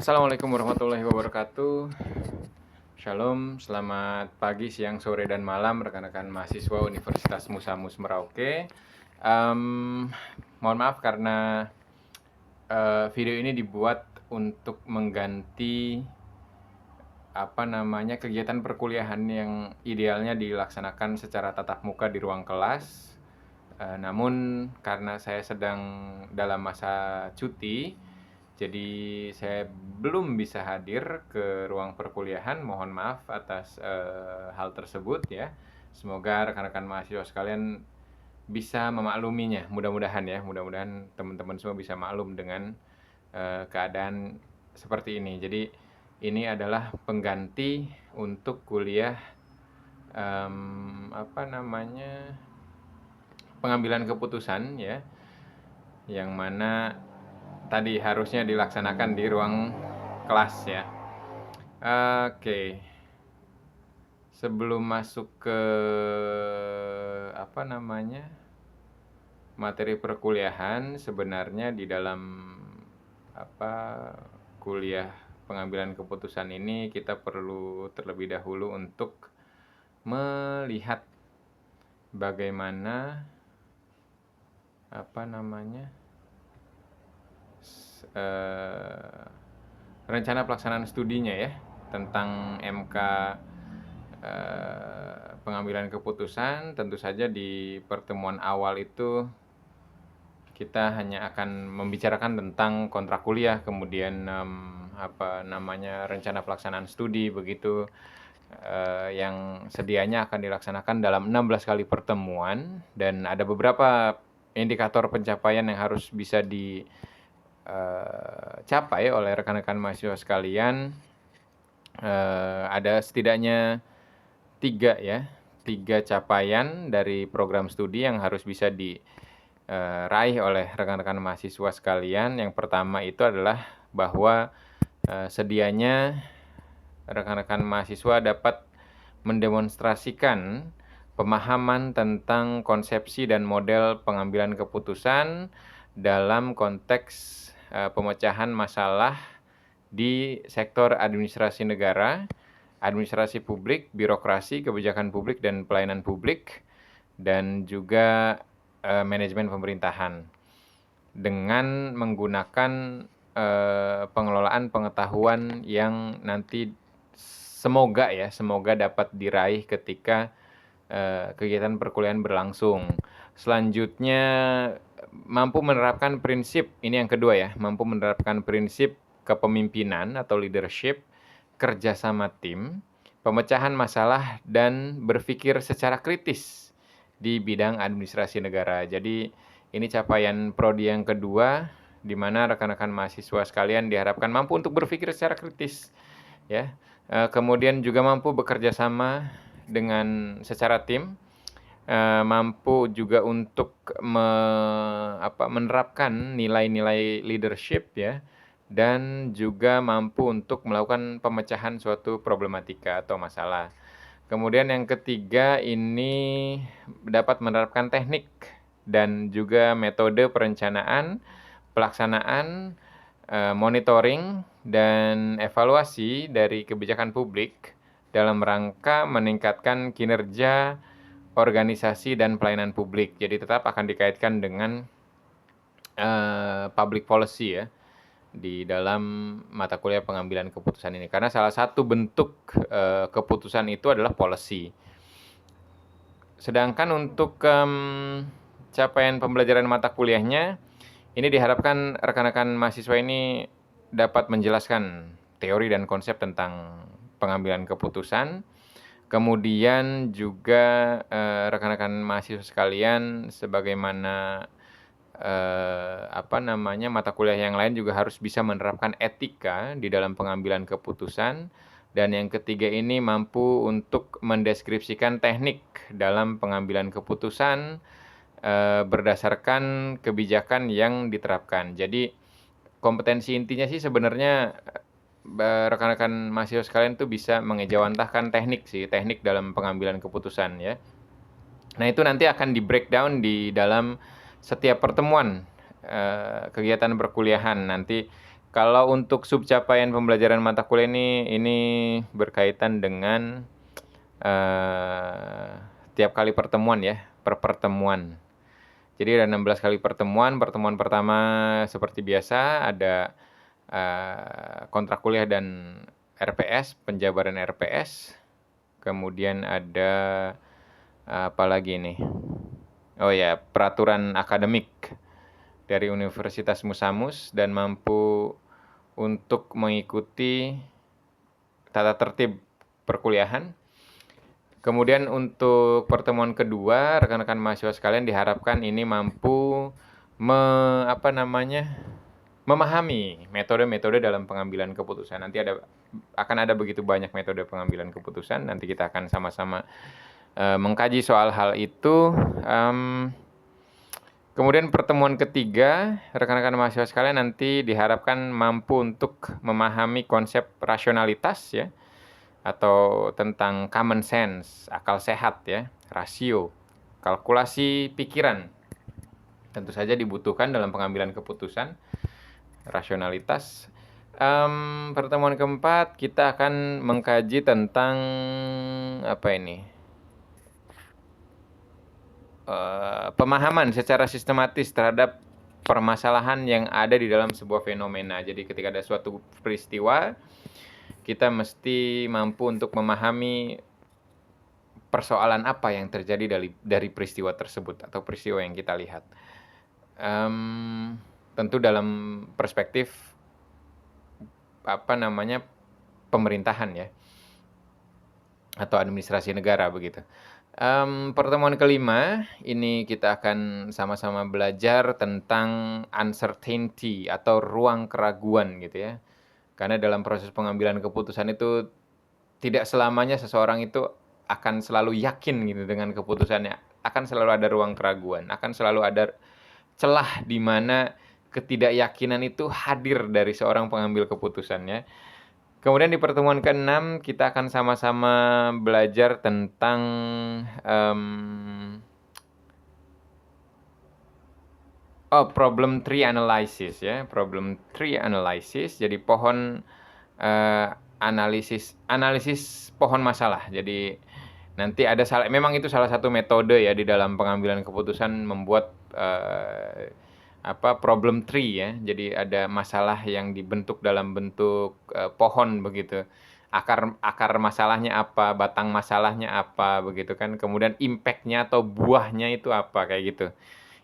Assalamualaikum warahmatullahi wabarakatuh. Shalom, selamat pagi, siang, sore, dan malam rekan-rekan mahasiswa Universitas Musa Mus Merauke. Mohon maaf karena video ini dibuat untuk mengganti kegiatan perkuliahan yang idealnya dilaksanakan secara tatap muka di ruang kelas. Namun karena saya sedang dalam masa cuti, jadi saya belum bisa hadir ke ruang perkuliahan. Mohon maaf atas hal tersebut ya. Semoga rekan-rekan mahasiswa sekalian bisa memakluminya. Mudah-mudahan teman-teman semua bisa maklum dengan keadaan seperti ini. Jadi ini adalah pengganti untuk kuliah pengambilan keputusan ya, yang mana tadi harusnya dilaksanakan di ruang kelas ya. Oke. Sebelum masuk ke materi perkuliahan, sebenarnya di dalam kuliah pengambilan keputusan ini kita perlu terlebih dahulu untuk melihat bagaimana rencana pelaksanaan studinya ya, tentang MK pengambilan keputusan. Tentu saja di pertemuan awal itu kita hanya akan membicarakan tentang kontrak kuliah, kemudian rencana pelaksanaan studi begitu, yang sedianya akan dilaksanakan dalam 16 kali pertemuan, dan ada beberapa indikator pencapaian yang harus bisa dicapai oleh rekan-rekan mahasiswa sekalian. Ada setidaknya 3 capaian dari program studi yang harus bisa diraih oleh rekan-rekan mahasiswa sekalian. Yang pertama itu adalah bahwa sedianya rekan-rekan mahasiswa dapat mendemonstrasikan pemahaman tentang konsepsi dan model pengambilan keputusan dalam konteks pemecahan masalah di sektor administrasi negara, administrasi publik, birokrasi, kebijakan publik dan pelayanan publik, dan juga manajemen pemerintahan, dengan menggunakan pengelolaan pengetahuan yang nanti semoga dapat diraih ketika kegiatan perkuliahan berlangsung. Selanjutnya, mampu menerapkan prinsip, ini yang kedua ya, mampu menerapkan prinsip kepemimpinan atau leadership, kerjasama tim, pemecahan masalah, dan berpikir secara kritis di bidang administrasi negara. Jadi ini capaian prodi yang kedua, di mana rekan-rekan mahasiswa sekalian diharapkan mampu untuk berpikir secara kritis ya. Kemudian juga mampu bekerja sama dengan secara tim, mampu juga untuk menerapkan nilai-nilai leadership ya, dan juga mampu untuk melakukan pemecahan suatu problematika atau masalah. Kemudian yang ketiga ini dapat menerapkan teknik dan juga metode perencanaan, pelaksanaan, monitoring, dan evaluasi dari kebijakan publik dalam rangka meningkatkan kinerja organisasi dan pelayanan publik. Jadi tetap akan dikaitkan dengan public policy ya, di dalam mata kuliah pengambilan keputusan ini, karena salah satu bentuk keputusan itu adalah policy. Sedangkan untuk capaian pembelajaran mata kuliahnya, ini diharapkan rekan-rekan mahasiswa ini dapat menjelaskan teori dan konsep tentang pengambilan keputusan. Kemudian juga rekan-rekan mahasiswa sekalian, sebagaimana mata kuliah yang lain, juga harus bisa menerapkan etika di dalam pengambilan keputusan. Dan yang ketiga ini mampu untuk mendeskripsikan teknik dalam pengambilan keputusan berdasarkan kebijakan yang diterapkan. Jadi kompetensi intinya sih sebenarnya rekan-rekan mahasiswa sekalian tuh bisa mengejawantahkan teknik dalam pengambilan keputusan ya. Nah, itu nanti akan di breakdown di dalam setiap pertemuan kegiatan perkuliahan. Nanti Kalau untuk subcapaian pembelajaran mata kuliah ini berkaitan dengan tiap kali pertemuan ya, per pertemuan. Jadi ada 16 kali pertemuan. Pertemuan pertama seperti biasa ada kontrak kuliah dan RPS, penjabaran RPS. Kemudian ada apa lagi nih? Oh ya, peraturan akademik dari Universitas Musamus dan mampu untuk mengikuti tata tertib perkuliahan. Kemudian untuk pertemuan kedua, rekan-rekan mahasiswa sekalian diharapkan ini mampu memahami metode-metode dalam pengambilan keputusan. Nanti akan ada begitu banyak metode pengambilan keputusan. Nanti kita akan sama-sama mengkaji soal hal itu. Kemudian pertemuan ketiga, rekan-rekan mahasiswa sekalian nanti diharapkan mampu untuk memahami konsep rasionalitas ya, atau tentang common sense, akal sehat ya, rasio, kalkulasi pikiran. Tentu saja dibutuhkan dalam pengambilan keputusan, rasionalitas. Pertemuan keempat kita akan mengkaji tentang apa ini? Pemahaman secara sistematis terhadap permasalahan yang ada di dalam sebuah fenomena. Jadi ketika ada suatu peristiwa, kita mesti mampu untuk memahami persoalan apa yang terjadi dari peristiwa tersebut atau peristiwa yang kita lihat. Tentu dalam perspektif pemerintahan ya, atau administrasi negara begitu. Pertemuan kelima ini kita akan sama-sama belajar tentang uncertainty atau ruang keraguan gitu ya. Karena dalam proses pengambilan keputusan itu tidak selamanya seseorang itu akan selalu yakin gitu dengan keputusannya. Akan selalu ada ruang keraguan, akan selalu ada celah di mana ketidakyakinan itu hadir dari seorang pengambil keputusannya. Kemudian di pertemuan ke-6 kita akan sama-sama belajar tentang problem tree analysis ya, problem tree analysis. Jadi pohon analisis pohon masalah. Jadi nanti memang itu salah satu metode ya di dalam pengambilan keputusan, membuat problem tree ya. Jadi ada masalah yang dibentuk dalam bentuk pohon begitu. Akar masalahnya apa, batang masalahnya apa begitu kan. Kemudian impact-nya atau buahnya itu apa kayak gitu.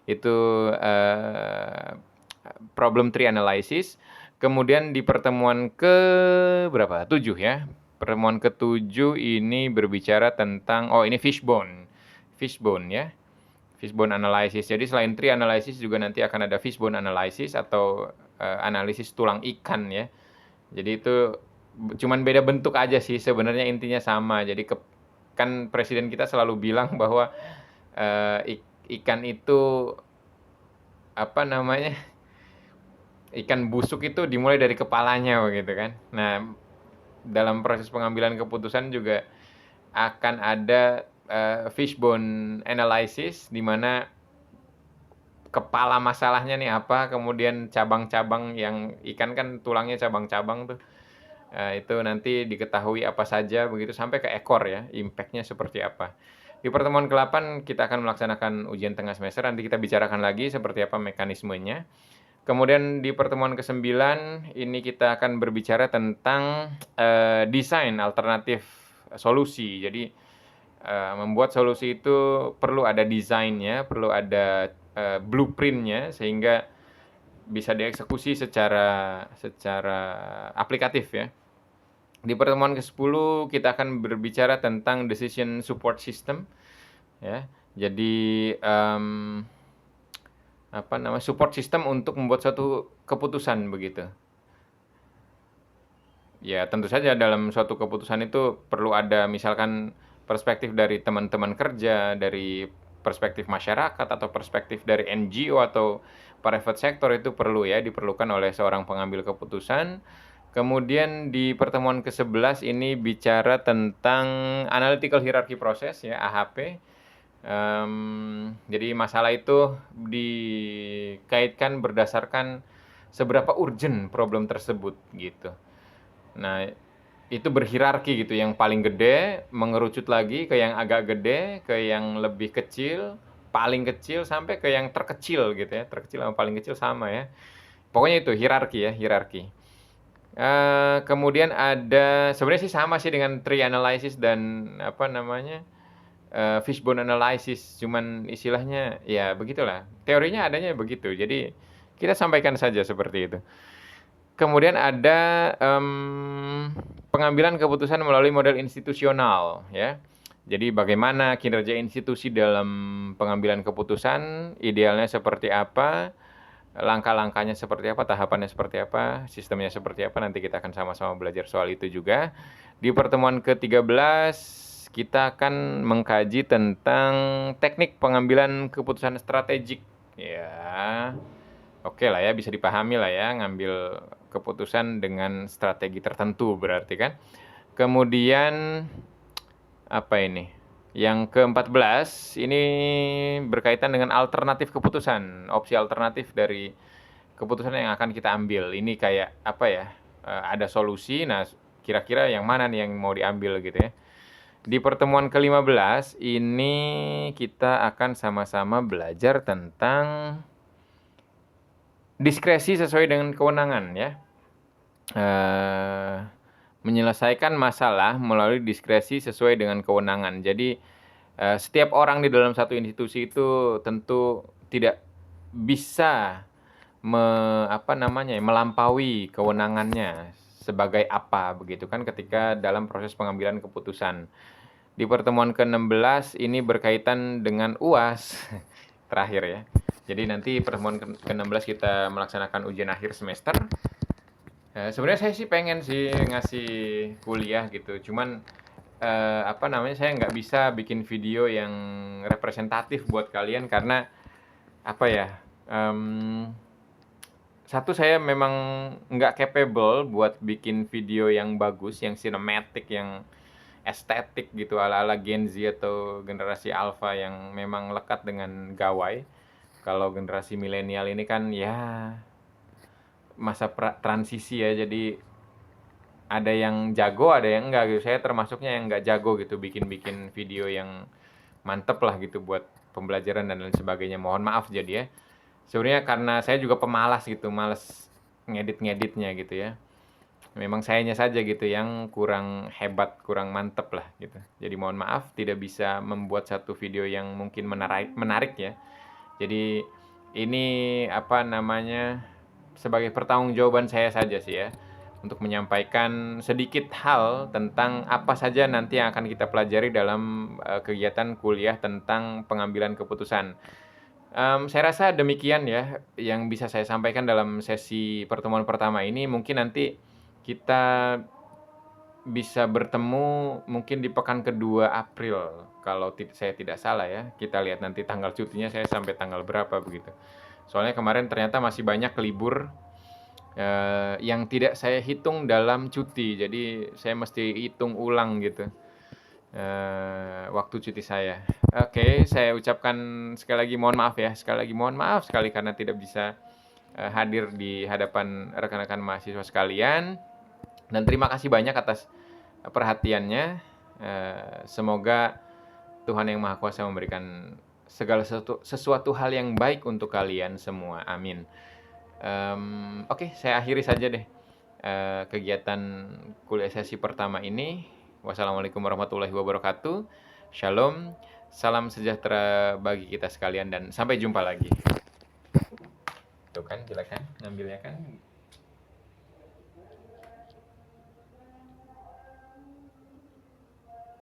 Itu problem tree analysis. Kemudian di pertemuan ke-7 ya. Pertemuan ke-7 ini berbicara tentang ini fishbone ya. Fishbone analysis. Jadi selain tree analysis juga nanti akan ada fishbone analysis atau analisis tulang ikan ya. Jadi itu cuman beda bentuk aja sih, sebenarnya intinya sama. Jadi kan presiden kita selalu bilang bahwa ikan itu ikan busuk itu dimulai dari kepalanya begitu kan. Nah, dalam proses pengambilan keputusan juga akan ada fishbone analysis, di mana kepala masalahnya nih apa, kemudian cabang-cabang yang ikan kan tulangnya cabang-cabang tuh. Itu nanti diketahui apa saja begitu sampai ke ekor ya, impact-nya seperti apa. Di pertemuan ke-8 kita akan melaksanakan ujian tengah semester, nanti kita bicarakan lagi seperti apa mekanismenya. Kemudian di pertemuan ke-9 ini kita akan berbicara tentang desain alternatif solusi. Jadi membuat solusi itu perlu ada desainnya, perlu ada blueprint-nya sehingga bisa dieksekusi secara aplikatif ya. Di pertemuan ke-10 kita akan berbicara tentang decision support system ya. Jadi support system untuk membuat suatu keputusan begitu. Ya, tentu saja dalam suatu keputusan itu perlu ada misalkan perspektif dari teman-teman kerja, dari perspektif masyarakat atau perspektif dari NGO atau private sector, itu diperlukan oleh seorang pengambil keputusan. Kemudian di pertemuan ke-11 ini bicara tentang analytical hierarchy process ya, AHP. Jadi masalah itu dikaitkan berdasarkan seberapa urgent problem tersebut gitu. Nah, itu berhierarki gitu, yang paling gede mengerucut lagi ke yang agak gede, ke yang lebih kecil, paling kecil sampai ke yang terkecil gitu ya. Terkecil sama paling kecil sama ya. Pokoknya itu hierarki ya, hierarki. Kemudian ada sebenarnya sih sama sih dengan tree analysis dan apa namanya, fishbone analysis, cuman istilahnya ya begitulah. Teorinya adanya begitu. Jadi kita sampaikan saja seperti itu. Kemudian ada pengambilan keputusan melalui model institusional ya. Jadi bagaimana kinerja institusi dalam pengambilan keputusan, idealnya seperti apa, langkah-langkahnya seperti apa, tahapannya seperti apa, sistemnya seperti apa, nanti kita akan sama-sama belajar soal itu juga. Di pertemuan ke-13 kita akan mengkaji tentang teknik pengambilan keputusan strategik. Ya, oke lah ya, bisa dipahami lah ya, ngambil keputusan dengan strategi tertentu berarti kan. Kemudian apa ini? Yang ke-14 ini berkaitan dengan alternatif keputusan, opsi alternatif dari keputusan yang akan kita ambil. Ini kayak apa ya? Ada solusi, nah kira-kira yang mana nih yang mau diambil gitu ya. Di pertemuan ke-15 ini kita akan sama-sama belajar tentang diskresi sesuai dengan kewenangan ya. Menyelesaikan masalah melalui diskresi sesuai dengan kewenangan. Jadi setiap orang di dalam satu institusi itu tentu tidak bisa melampaui kewenangannya sebagai apa begitu kan ketika dalam proses pengambilan keputusan. Di pertemuan ke-16 ini berkaitan dengan UAS terakhir ya. Jadi nanti pertemuan ke-16 kita melaksanakan ujian akhir semester. Sebenarnya saya sih pengen sih ngasih kuliah gitu, cuman saya nggak bisa bikin video yang representatif buat kalian karena apa ya? Satu, saya memang nggak capable buat bikin video yang bagus, yang cinematic, yang estetik gitu ala-ala Gen Z atau generasi alpha yang memang lekat dengan gawai. Kalau generasi milenial ini kan ya masa transisi ya, jadi ada yang jago, ada yang enggak gitu. Saya termasuknya yang enggak jago gitu bikin video yang mantep lah gitu buat pembelajaran dan lain sebagainya. Mohon maaf jadi ya. Sebenarnya karena saya juga pemalas gitu, males ngedit-ngeditnya gitu ya. Memang sayanya saja gitu yang kurang hebat, kurang mantep lah gitu. Jadi mohon maaf tidak bisa membuat satu video yang mungkin menarik ya. Jadi ini sebagai pertanggungjawaban saya saja sih ya, untuk menyampaikan sedikit hal tentang apa saja nanti yang akan kita pelajari dalam kegiatan kuliah tentang pengambilan keputusan. Saya rasa demikian ya yang bisa saya sampaikan dalam sesi pertemuan pertama ini. Mungkin nanti kita bisa bertemu mungkin di pekan kedua April kalau saya tidak salah ya. Kita lihat nanti tanggal cutinya saya sampai tanggal berapa begitu. Soalnya kemarin ternyata masih banyak libur yang tidak saya hitung dalam cuti. Jadi saya mesti hitung ulang gitu waktu cuti saya. Oke, saya ucapkan sekali lagi mohon maaf ya. Sekali lagi mohon maaf sekali karena tidak bisa hadir di hadapan rekan-rekan mahasiswa sekalian. Dan terima kasih banyak atas perhatiannya. Semoga Tuhan Yang Maha Kuasa memberikan segala sesuatu hal yang baik untuk kalian semua. Amin. Oke, saya akhiri saja deh kegiatan kuliah sesi pertama ini. Wassalamualaikum warahmatullahi wabarakatuh. Shalom, salam sejahtera bagi kita sekalian dan sampai jumpa lagi. Tuh kan, silakan ngambilnya kan.